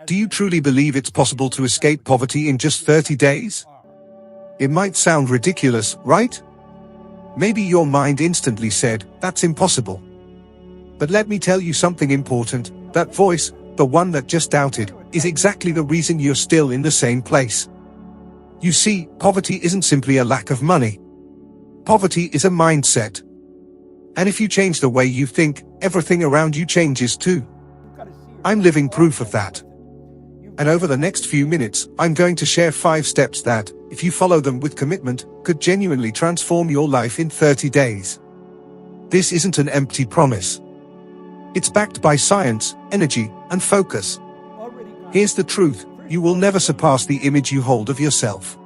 Do you truly believe it's possible to escape poverty in just 30 days? It might sound ridiculous, right? Maybe your mind instantly said, that's impossible. But let me tell you something important. That voice, the one that just doubted, is exactly the reason you're still in the same place. You see, poverty isn't simply a lack of money. Poverty is a mindset. And if you change the way you think, everything around you changes too. I'm living proof of that. And over the next few minutes, I'm going to share 5 steps that, if you follow them with commitment, could genuinely transform your life in 30 days. This isn't an empty promise. It's backed by science, energy, and focus. Here's the truth: you will never surpass the image you hold of yourself.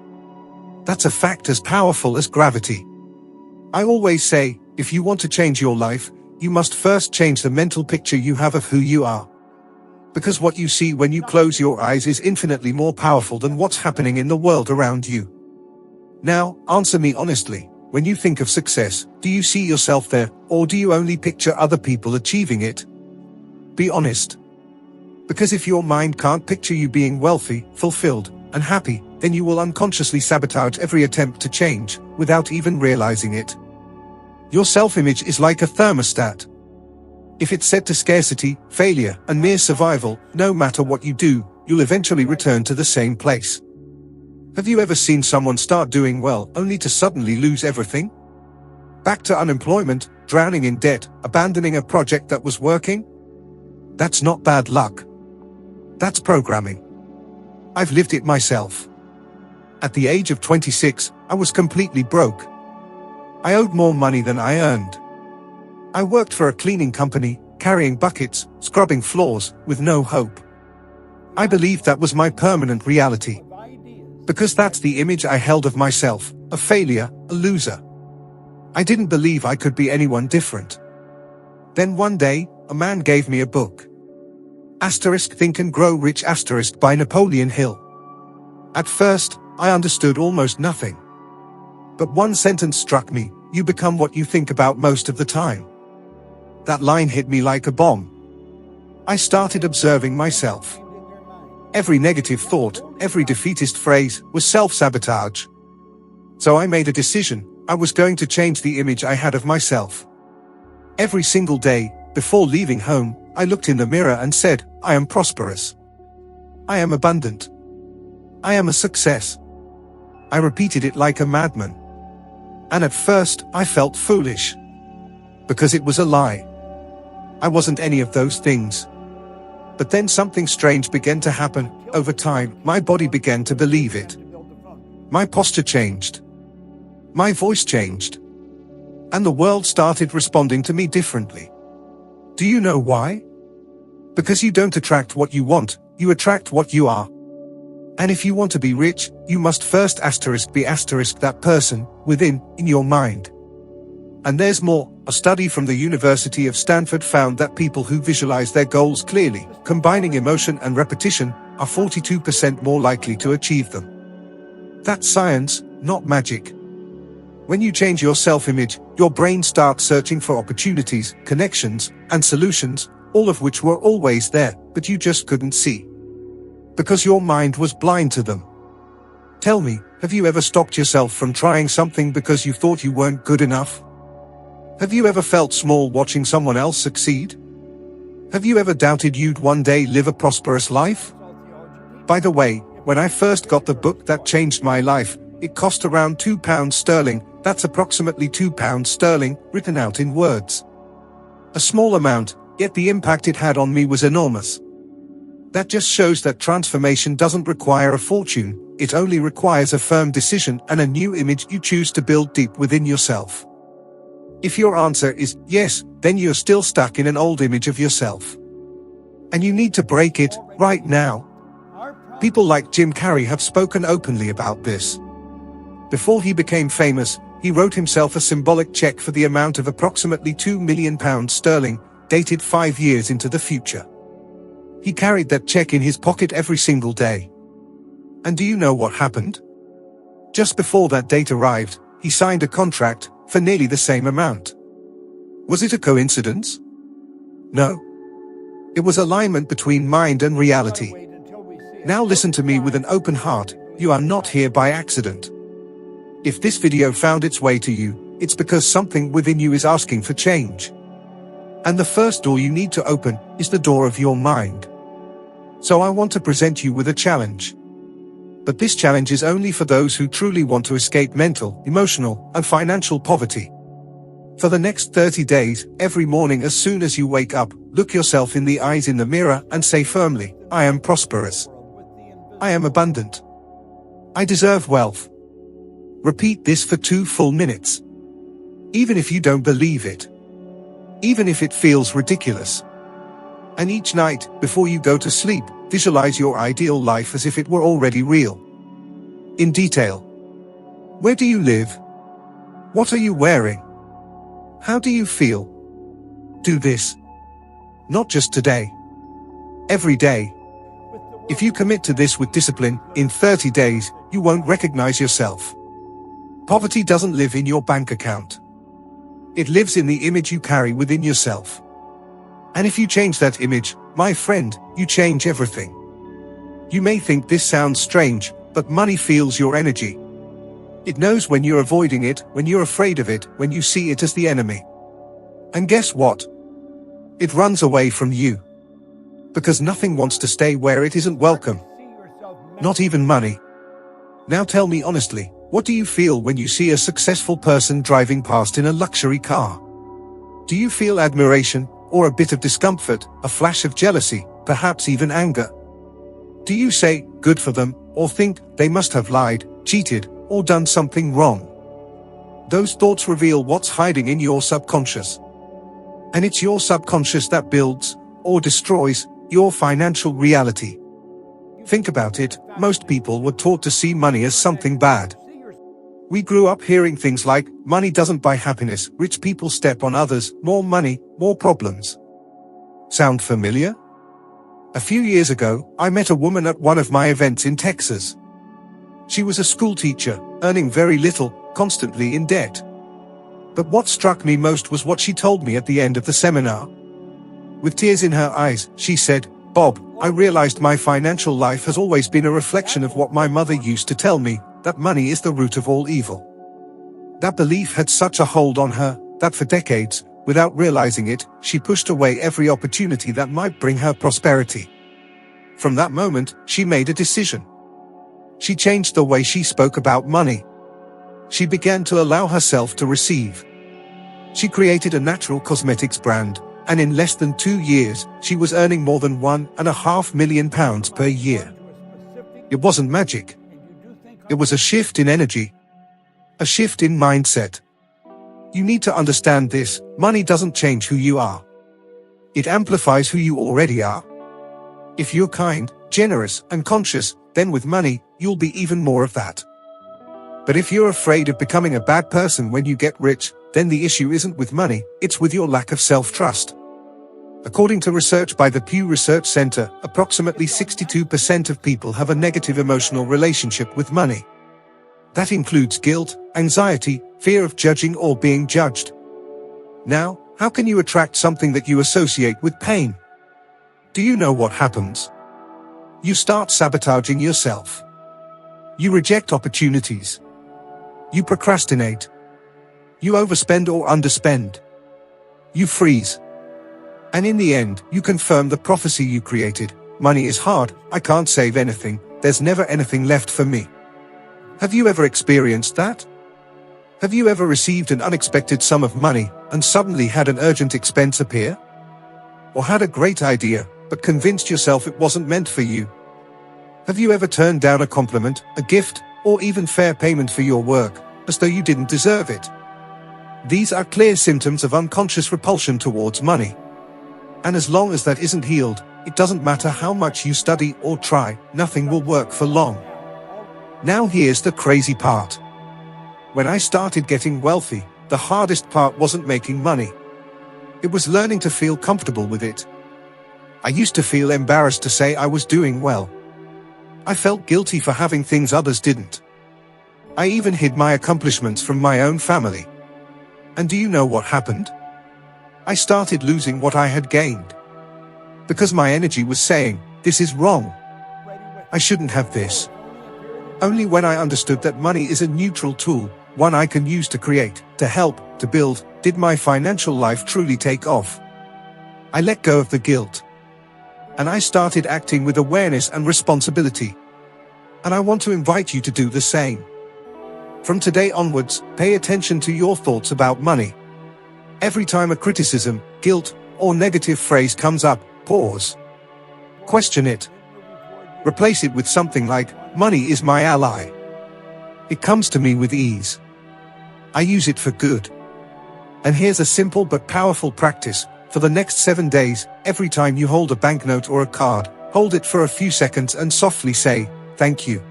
That's a fact as powerful as gravity. I always say, if you want to change your life, you must first change the mental picture you have of who you are. Because what you see when you close your eyes is infinitely more powerful than what's happening in the world around you. Now, answer me honestly. When you think of success, do you see yourself there, or do you only picture other people achieving it? Be honest. Because if your mind can't picture you being wealthy, fulfilled, and happy, then you will unconsciously sabotage every attempt to change, without even realizing it. Your self-image is like a thermostat. If it's set to scarcity, failure, and mere survival, no matter what you do, you'll eventually return to the same place. Have you ever seen someone start doing well, only to suddenly lose everything? Back to unemployment, drowning in debt, abandoning a project that was working? That's not bad luck. That's programming. I've lived it myself. At the age of 26, I was completely broke. I owed more money than I earned. I worked for a cleaning company, carrying buckets, scrubbing floors, with no hope. I believed that was my permanent reality. Because that's the image I held of myself, a failure, a loser. I didn't believe I could be anyone different. Then one day, a man gave me a book. Think and Grow Rich by Napoleon Hill. At first, I understood almost nothing. But one sentence struck me: you become what you think about most of the time. That line hit me like a bomb. I started observing myself. Every negative thought, every defeatist phrase, was self-sabotage. So I made a decision: I was going to change the image I had of myself. Every single day, before leaving home, I looked in the mirror and said, I am prosperous. I am abundant. I am a success. I repeated it like a madman. And at first, I felt foolish. Because it was a lie. I wasn't any of those things. But then something strange began to happen. Over time, my body began to believe it. My posture changed. My voice changed. And the world started responding to me differently. Do you know why? Because you don't attract what you want, you attract what you are. And if you want to be rich, you must first be that person, within, in your mind. And there's more. A study from the University of Stanford found that people who visualize their goals clearly, combining emotion and repetition, are 42% more likely to achieve them. That's science, not magic. When you change your self-image, your brain starts searching for opportunities, connections, and solutions, all of which were always there, but you just couldn't see. Because your mind was blind to them. Tell me, have you ever stopped yourself from trying something because you thought you weren't good enough? Have you ever felt small watching someone else succeed? Have you ever doubted you'd one day live a prosperous life? By the way, when I first got the book that changed my life, it cost around £2. That's approximately £2, written out in words. A small amount, yet the impact it had on me was enormous. That just shows that transformation doesn't require a fortune, it only requires a firm decision and a new image you choose to build deep within yourself. If your answer is yes, then you're still stuck in an old image of yourself. And you need to break it, right now. People like Jim Carrey have spoken openly about this. Before he became famous, he wrote himself a symbolic check for the amount of approximately £2 million, dated 5 years into the future. He carried that check in his pocket every single day. And do you know what happened? Just before that date arrived, he signed a contract for nearly the same amount. Was it a coincidence? No. It was alignment between mind and reality. Now listen to me with an open heart, you are not here by accident. If this video found its way to you, it's because something within you is asking for change. And the first door you need to open is the door of your mind. So I want to present you with a challenge. But this challenge is only for those who truly want to escape mental, emotional, and financial poverty. For the next 30 days, every morning as soon as you wake up, look yourself in the eyes in the mirror and say firmly, I am prosperous. I am abundant. I deserve wealth. Repeat this for 2 full minutes. Even if you don't believe it. Even if it feels ridiculous. And each night, before you go to sleep, visualize your ideal life as if it were already real. In detail. Where do you live? What are you wearing? How do you feel? Do this. Not just today. Every day. If you commit to this with discipline, in 30 days, you won't recognize yourself. Poverty doesn't live in your bank account. It lives in the image you carry within yourself. And if you change that image, my friend, you change everything. You may think this sounds strange, but money feels your energy. It knows when you're avoiding it, when you're afraid of it, when you see it as the enemy. And guess what? It runs away from you. Because nothing wants to stay where it isn't welcome. Not even money. Now tell me honestly, what do you feel when you see a successful person driving past in a luxury car? Do you feel admiration, or a bit of discomfort, a flash of jealousy, perhaps even anger? Do you say, good for them, or think, they must have lied, cheated, or done something wrong? Those thoughts reveal what's hiding in your subconscious. And it's your subconscious that builds, or destroys, your financial reality. Think about it, most people were taught to see money as something bad. We grew up hearing things like, money doesn't buy happiness, rich people step on others, more money, more problems. Sound familiar? A few years ago, I met a woman at one of my events in Texas. She was a school teacher, earning very little, constantly in debt. But what struck me most was what she told me at the end of the seminar. With tears in her eyes, she said, Bob, I realized my financial life has always been a reflection of what my mother used to tell me, that money is the root of all evil. That belief had such a hold on her, that for decades, without realizing it, she pushed away every opportunity that might bring her prosperity. From that moment, she made a decision. She changed the way she spoke about money. She began to allow herself to receive. She created a natural cosmetics brand, and in less than 2 years, she was earning more than £1.5 million per year. It wasn't magic. It was a shift in energy. A shift in mindset. You need to understand this, money doesn't change who you are. It amplifies who you already are. If you're kind, generous, and conscious, then with money, you'll be even more of that. But if you're afraid of becoming a bad person when you get rich, then the issue isn't with money, it's with your lack of self-trust. According to research by the Pew Research Center, approximately 62% of people have a negative emotional relationship with money. That includes guilt, anxiety, fear of judging or being judged. Now, how can you attract something that you associate with pain? Do you know what happens? You start sabotaging yourself. You reject opportunities. You procrastinate. You overspend or underspend. You freeze. And in the end, you confirm the prophecy you created. Money is hard, I can't save anything, there's never anything left for me. Have you ever experienced that? Have you ever received an unexpected sum of money, and suddenly had an urgent expense appear? Or had a great idea, but convinced yourself it wasn't meant for you? Have you ever turned down a compliment, a gift, or even fair payment for your work, as though you didn't deserve it? These are clear symptoms of unconscious repulsion towards money. And as long as that isn't healed, it doesn't matter how much you study or try, nothing will work for long. Now here's the crazy part. When I started getting wealthy, the hardest part wasn't making money. It was learning to feel comfortable with it. I used to feel embarrassed to say I was doing well. I felt guilty for having things others didn't. I even hid my accomplishments from my own family. And do you know what happened? I started losing what I had gained. Because my energy was saying, this is wrong. I shouldn't have this. Only when I understood that money is a neutral tool, one I can use to create, to help, to build, did my financial life truly take off. I let go of the guilt. And I started acting with awareness and responsibility. And I want to invite you to do the same. From today onwards, pay attention to your thoughts about money. Every time a criticism, guilt, or negative phrase comes up, pause. Question it. Replace it with something like, money is my ally. It comes to me with ease. I use it for good. And here's a simple but powerful practice. For the next 7 days, every time you hold a banknote or a card, hold it for a few seconds and softly say, thank you.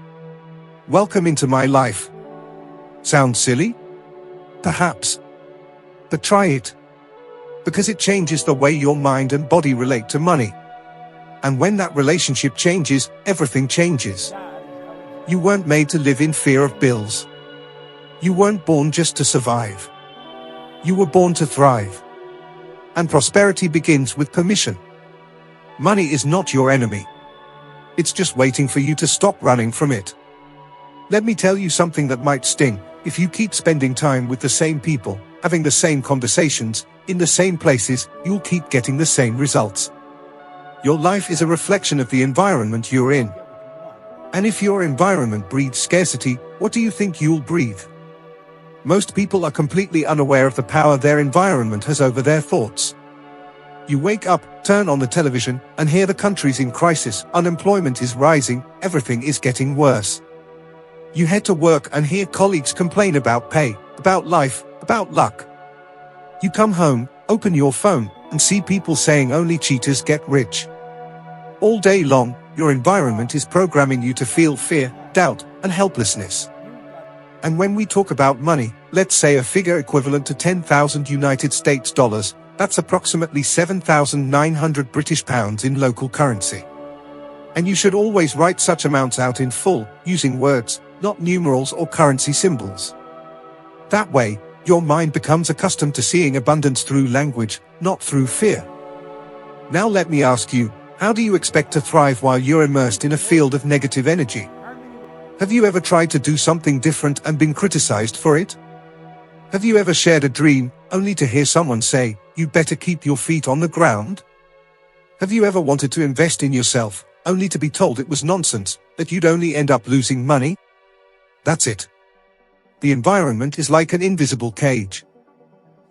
Welcome into my life. Sounds silly? Perhaps. But try it. Because it changes the way your mind and body relate to money. And when that relationship changes, everything changes. You weren't made to live in fear of bills. You weren't born just to survive. You were born to thrive. And prosperity begins with permission. Money is not your enemy. It's just waiting for you to stop running from it. Let me tell you something that might sting. If you keep spending time with the same people, having the same conversations, in the same places, you'll keep getting the same results. Your life is a reflection of the environment you're in. And if your environment breeds scarcity, what do you think you'll breathe? Most people are completely unaware of the power their environment has over their thoughts. You wake up, turn on the television, and hear the country's in crisis, unemployment is rising, everything is getting worse. You head to work and hear colleagues complain about pay, about life, about luck. You come home, open your phone, and see people saying only cheaters get rich. All day long, your environment is programming you to feel fear, doubt, and helplessness. And when we talk about money, let's say a figure equivalent to 10,000 United States dollars, that's approximately 7,900 British pounds in local currency. And you should always write such amounts out in full, using words, not numerals or currency symbols. That way, your mind becomes accustomed to seeing abundance through language, not through fear. Now let me ask you, how do you expect to thrive while you're immersed in a field of negative energy? Have you ever tried to do something different and been criticized for it? Have you ever shared a dream, only to hear someone say, you'd better keep your feet on the ground? Have you ever wanted to invest in yourself, only to be told it was nonsense, that you'd only end up losing money? That's it. The environment is like an invisible cage.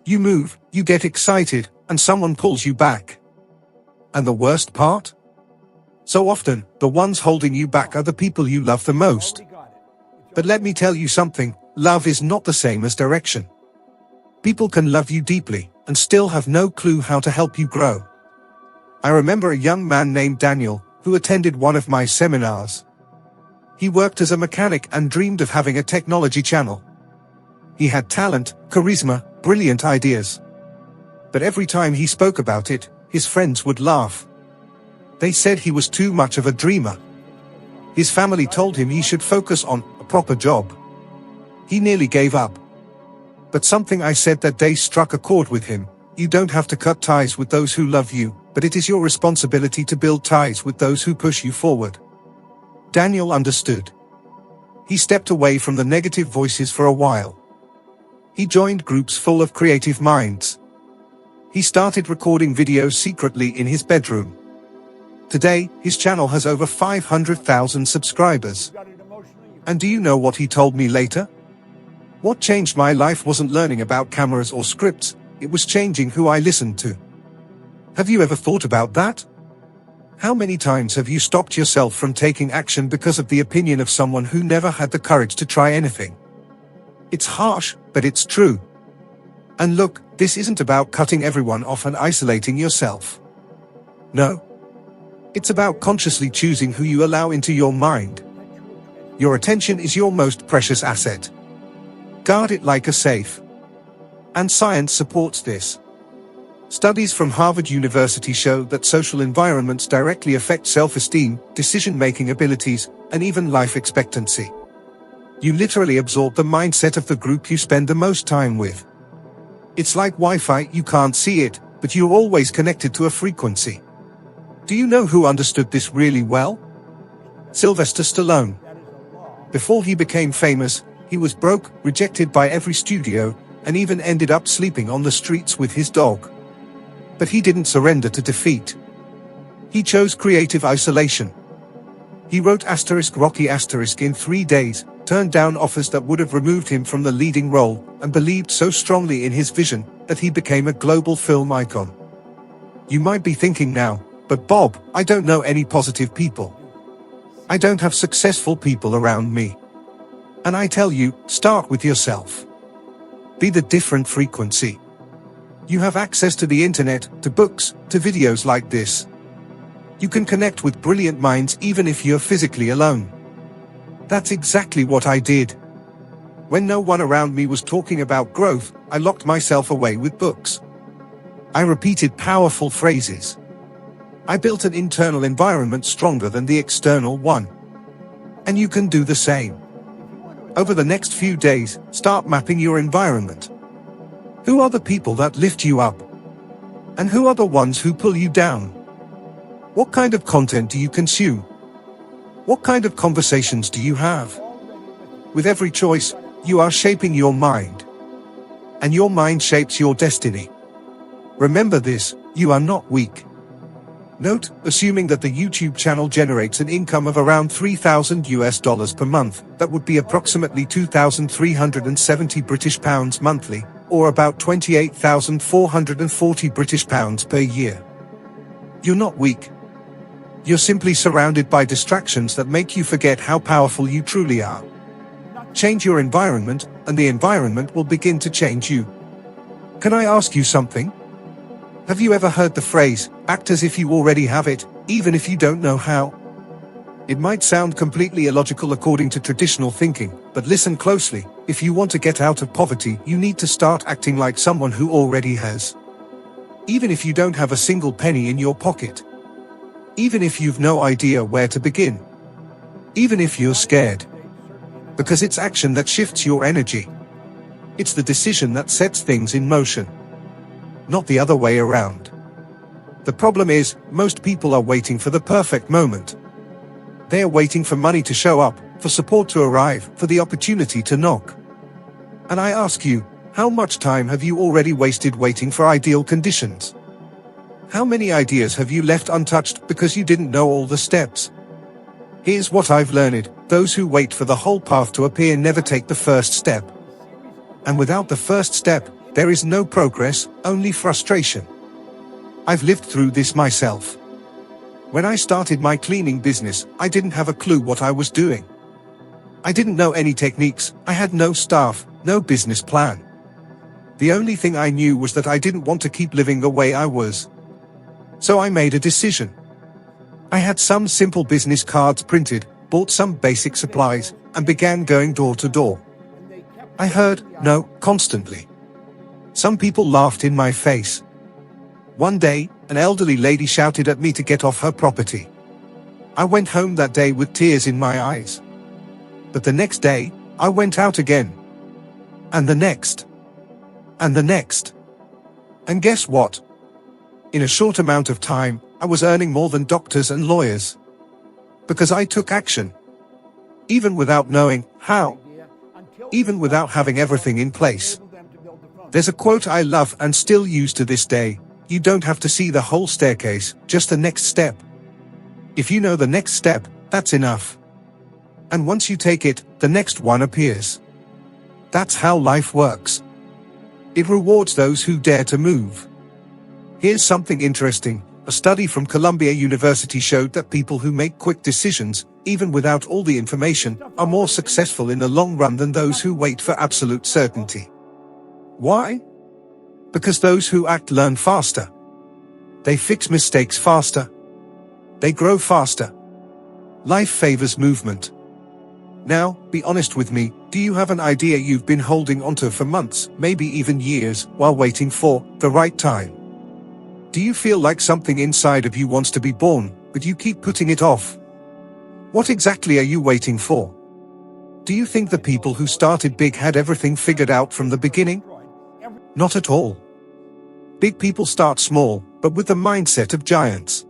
You move, you get excited, and someone pulls you back. And the worst part? So often, the ones holding you back are the people you love the most. But let me tell you something, love is not the same as direction. People can love you deeply, and still have no clue how to help you grow. I remember a young man named Daniel, who attended one of my seminars. He worked as a mechanic and dreamed of having a technology channel. He had talent, charisma, brilliant ideas. But every time he spoke about it, his friends would laugh. They said he was too much of a dreamer. His family told him he should focus on a proper job. He nearly gave up. But something I said that day struck a chord with him. You don't have to cut ties with those who love you, but it is your responsibility to build ties with those who push you forward. Daniel understood. He stepped away from the negative voices for a while. He joined groups full of creative minds. He started recording videos secretly in his bedroom. Today, his channel has over 500,000 subscribers. And do you know what he told me later? What changed my life wasn't learning about cameras or scripts, it was changing who I listened to. Have you ever thought about that? How many times have you stopped yourself from taking action because of the opinion of someone who never had the courage to try anything? It's harsh, but it's true. And look, this isn't about cutting everyone off and isolating yourself. No. It's about consciously choosing who you allow into your mind. Your attention is your most precious asset. Guard it like a safe. And science supports this. Studies from Harvard University show that social environments directly affect self-esteem, decision-making abilities, and even life expectancy. You literally absorb the mindset of the group you spend the most time with. It's like Wi-Fi, you can't see it, but you're always connected to a frequency. Do you know who understood this really well? Sylvester Stallone. Before he became famous, he was broke, rejected by every studio, and even ended up sleeping on the streets with his dog. But he didn't surrender to defeat. He chose creative isolation. He wrote Rocky in 3 days, turned down offers that would have removed him from the leading role, and believed so strongly in his vision that he became a global film icon. You might be thinking now, but Bob, I don't know any positive people. I don't have successful people around me. And I tell you, start with yourself. Be the different frequency. You have access to the internet, to books, to videos like this. You can connect with brilliant minds even if you're physically alone. That's exactly what I did. When no one around me was talking about growth, I locked myself away with books. I repeated powerful phrases. I built an internal environment stronger than the external one. And you can do the same. Over the next few days, start mapping your environment. Who are the people that lift you up? And who are the ones who pull you down? What kind of content do you consume? What kind of conversations do you have? With every choice, you are shaping your mind. And your mind shapes your destiny. Remember this, you are not weak. Note, assuming that the YouTube channel generates an income of around $3,000 per month, that would be approximately 2,370 British pounds monthly, or about 28,440 British pounds per year. You're not weak. You're simply surrounded by distractions that make you forget how powerful you truly are. Change your environment, and the environment will begin to change you. Can I ask you something? Have you ever heard the phrase, act as if you already have it, even if you don't know how? It might sound completely illogical according to traditional thinking, but listen closely. If you want to get out of poverty, you need to start acting like someone who already has. Even if you don't have a single penny in your pocket. Even if you've no idea where to begin. Even if you're scared. Because it's action that shifts your energy. It's the decision that sets things in motion. Not the other way around. The problem is, most people are waiting for the perfect moment. They are waiting for money to show up, for support to arrive, for the opportunity to knock. And I ask you, how much time have you already wasted waiting for ideal conditions? How many ideas have you left untouched because you didn't know all the steps? Here's what I've learned: those who wait for the whole path to appear never take the first step. And without the first step, there is no progress, only frustration. I've lived through this myself. When I started my cleaning business, I didn't have a clue what I was doing. I didn't know any techniques, I had no staff, no business plan. The only thing I knew was that I didn't want to keep living the way I was. So I made a decision. I had some simple business cards printed, bought some basic supplies, and began going door to door. I heard no constantly. Some people laughed in my face. One day, an elderly lady shouted at me to get off her property. I went home that day with tears in my eyes. But the next day, I went out again. And the next. And the next. And guess what? In a short amount of time, I was earning more than doctors and lawyers. Because I took action. Even without knowing how. Even without having everything in place. There's a quote I love and still use to this day: you don't have to see the whole staircase, just the next step. If you know the next step, that's enough. And once you take it, the next one appears. That's how life works. It rewards those who dare to move. Here's something interesting. A study from Columbia University showed that people who make quick decisions, even without all the information, are more successful in the long run than those who wait for absolute certainty. Why? Because those who act learn faster. They fix mistakes faster. They grow faster. Life favors movement. Now, be honest with me, do you have an idea you've been holding onto for months, maybe even years, while waiting for the right time? Do you feel like something inside of you wants to be born, but you keep putting it off? What exactly are you waiting for? Do you think the people who started big had everything figured out from the beginning? Not at all. Big people start small, but with the mindset of giants.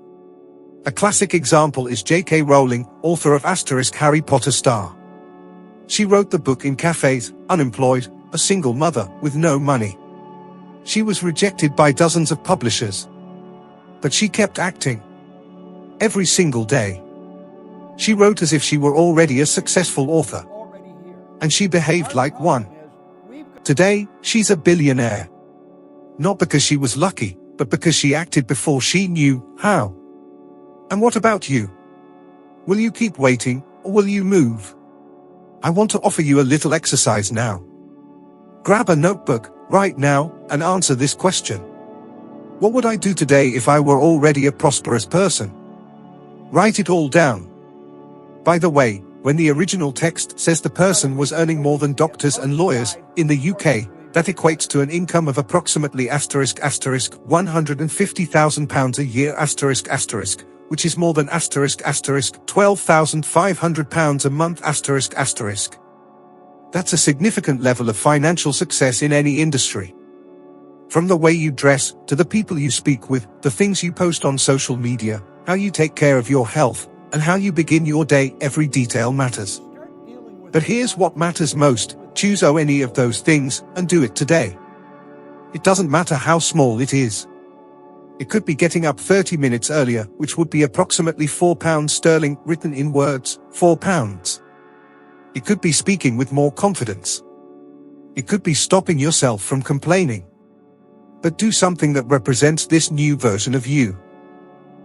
A classic example is J.K. Rowling, author of Harry Potter star. She wrote the book in cafes, unemployed, a single mother with no money. She was rejected by dozens of publishers. But she kept acting. Every single day. She wrote as if she were already a successful author. And she behaved like one. Today, she's a billionaire. Not because she was lucky, but because she acted before she knew how. And what about you? Will you keep waiting, or will you move? I want to offer you a little exercise now. Grab a notebook, right now, and answer this question. What would I do today if I were already a prosperous person? Write it all down. By the way, when the original text says the person was earning more than doctors and lawyers, in the UK, that equates to an income of approximately £150,000 a year which is more than £12,500 a month That's a significant level of financial success in any industry. From the way you dress, to the people you speak with, the things you post on social media, how you take care of your health, and how you begin your day, every detail matters. But here's what matters most: choose any of those things, and do it today. It doesn't matter how small it is. It could be getting up 30 minutes earlier, which would be approximately £4 written in words, £4. It could be speaking with more confidence. It could be stopping yourself from complaining. But do something that represents this new version of you.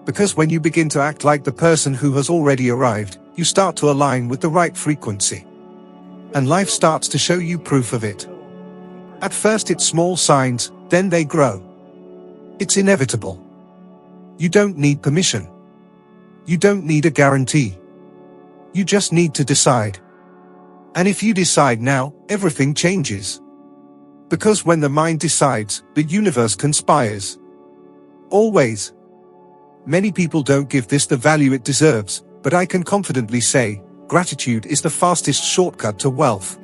Because when you begin to act like the person who has already arrived, you start to align with the right frequency. And life starts to show you proof of it. At first it's small signs, then they grow. It's inevitable. You don't need permission. You don't need a guarantee. You just need to decide. And if you decide now, everything changes. Because when the mind decides, the universe conspires. Always. Many people don't give this the value it deserves, but I can confidently say, gratitude is the fastest shortcut to wealth.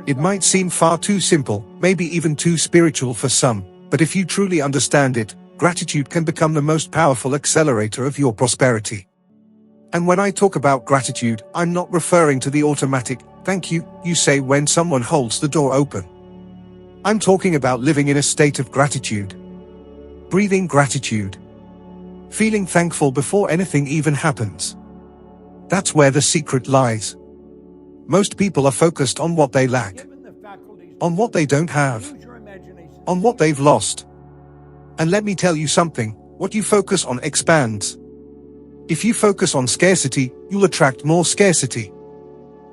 It might seem far too simple, maybe even too spiritual for some, but if you truly understand it, gratitude can become the most powerful accelerator of your prosperity. And when I talk about gratitude, I'm not referring to the automatic thank you say when someone holds the door open. I'm talking about living in a state of gratitude. Breathing gratitude. Feeling thankful before anything even happens. That's where the secret lies. Most people are focused on what they lack. On what they don't have. On what they've lost. And let me tell you something, what you focus on expands. If you focus on scarcity, you'll attract more scarcity.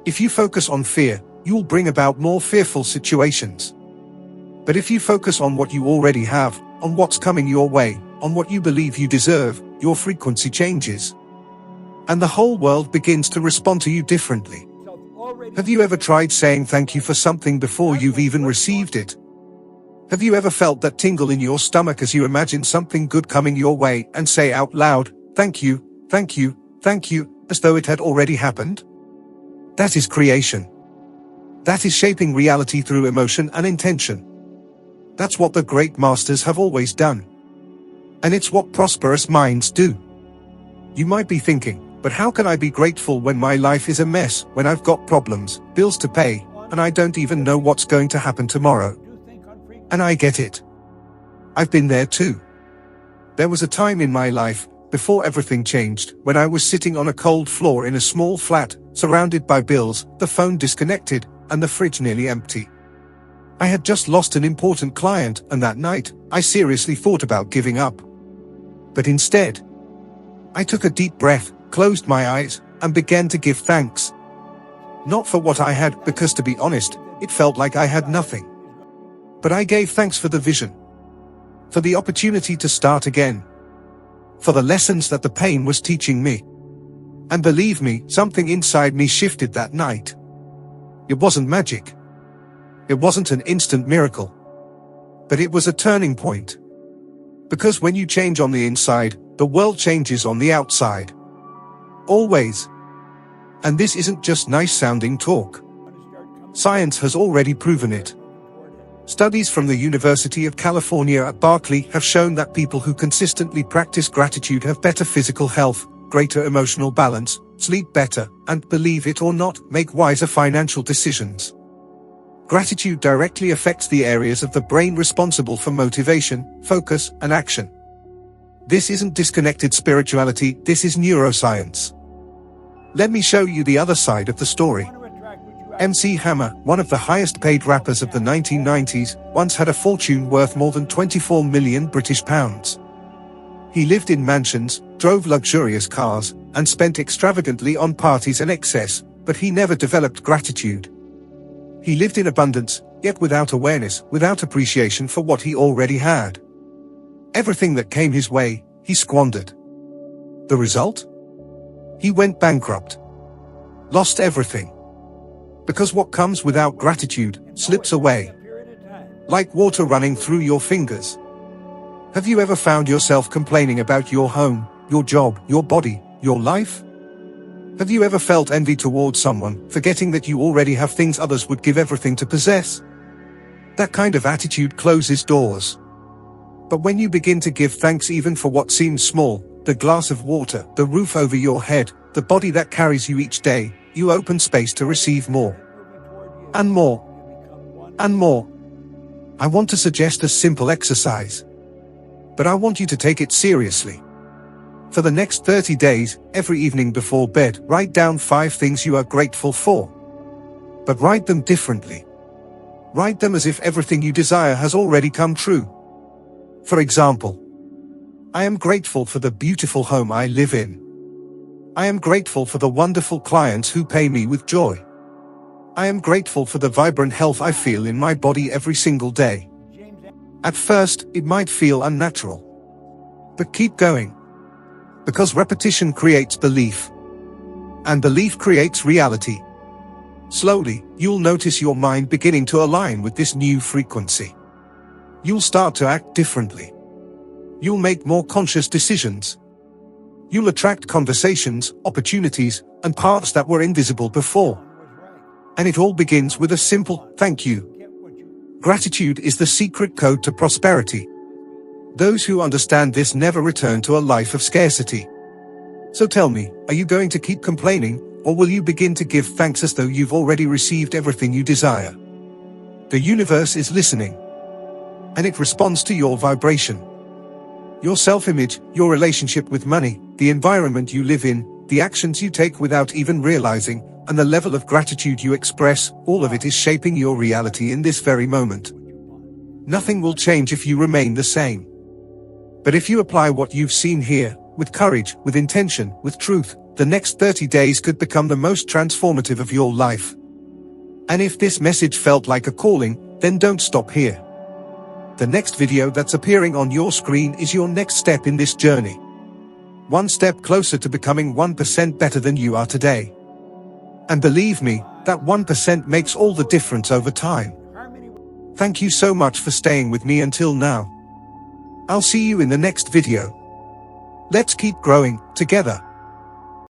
If you focus on fear, you'll bring about more fearful situations. But if you focus on what you already have, on what's coming your way, on what you believe you deserve, your frequency changes. And the whole world begins to respond to you differently. Have you ever tried saying thank you for something before you've even received it? Have you ever felt that tingle in your stomach as you imagine something good coming your way and say out loud, thank you, thank you, thank you, as though it had already happened? That is creation. That is shaping reality through emotion and intention. That's what the great masters have always done. And it's what prosperous minds do. You might be thinking, but how can I be grateful when my life is a mess, when I've got problems, bills to pay, and I don't even know what's going to happen tomorrow? And I get it. I've been there too. There was a time in my life, before everything changed, when I was sitting on a cold floor in a small flat, surrounded by bills, the phone disconnected, and the fridge nearly empty. I had just lost an important client, and that night, I seriously thought about giving up. But instead, I took a deep breath, closed my eyes, and began to give thanks. Not for what I had, because to be honest, it felt like I had nothing. But I gave thanks for the vision. For the opportunity to start again. For the lessons that the pain was teaching me. And believe me, something inside me shifted that night. It wasn't magic. It wasn't an instant miracle. But it was a turning point. Because when you change on the inside, the world changes on the outside. Always. And this isn't just nice sounding talk. Science has already proven it. Studies from the University of California at Berkeley have shown that people who consistently practice gratitude have better physical health, greater emotional balance, sleep better, and, believe it or not, make wiser financial decisions. Gratitude directly affects the areas of the brain responsible for motivation, focus, and action. This isn't disconnected spirituality, this is neuroscience. Let me show you the other side of the story. MC Hammer, one of the highest paid rappers of the 1990s, once had a fortune worth more than 24 million British pounds. He lived in mansions, drove luxurious cars, and spent extravagantly on parties and excess, but he never developed gratitude. He lived in abundance, yet without awareness, without appreciation for what he already had. Everything that came his way, he squandered. The result? He went bankrupt. Lost everything. Because what comes without gratitude slips away. Like water running through your fingers. Have you ever found yourself complaining about your home, your job, your body, your life? Have you ever felt envy towards someone, forgetting that you already have things others would give everything to possess? That kind of attitude closes doors. But when you begin to give thanks even for what seems small, the glass of water, the roof over your head, the body that carries you each day, you open space to receive more. And more. And more. I want to suggest a simple exercise. But I want you to take it seriously. For the next 30 days, every evening before bed, write down 5 things you are grateful for. But write them differently. Write them as if everything you desire has already come true. For example, I am grateful for the beautiful home I live in. I am grateful for the wonderful clients who pay me with joy. I am grateful for the vibrant health I feel in my body every single day. At first, it might feel unnatural. But keep going. Because repetition creates belief. And belief creates reality. Slowly, you'll notice your mind beginning to align with this new frequency. You'll start to act differently. You'll make more conscious decisions. You'll attract conversations, opportunities, and paths that were invisible before. And it all begins with a simple thank you. Gratitude is the secret code to prosperity. Those who understand this never return to a life of scarcity. So tell me, are you going to keep complaining, or will you begin to give thanks as though you've already received everything you desire? The universe is listening. And it responds to your vibration. Your self-image, your relationship with money, the environment you live in, the actions you take without even realizing, and the level of gratitude you express, all of it is shaping your reality in this very moment. Nothing will change if you remain the same. But if you apply what you've seen here, with courage, with intention, with truth, the next 30 days could become the most transformative of your life. And if this message felt like a calling, then don't stop here. The next video that's appearing on your screen is your next step in this journey. One step closer to becoming 1% better than you are today. And believe me, that 1% makes all the difference over time. Thank you so much for staying with me until now. I'll see you in the next video. Let's keep growing together.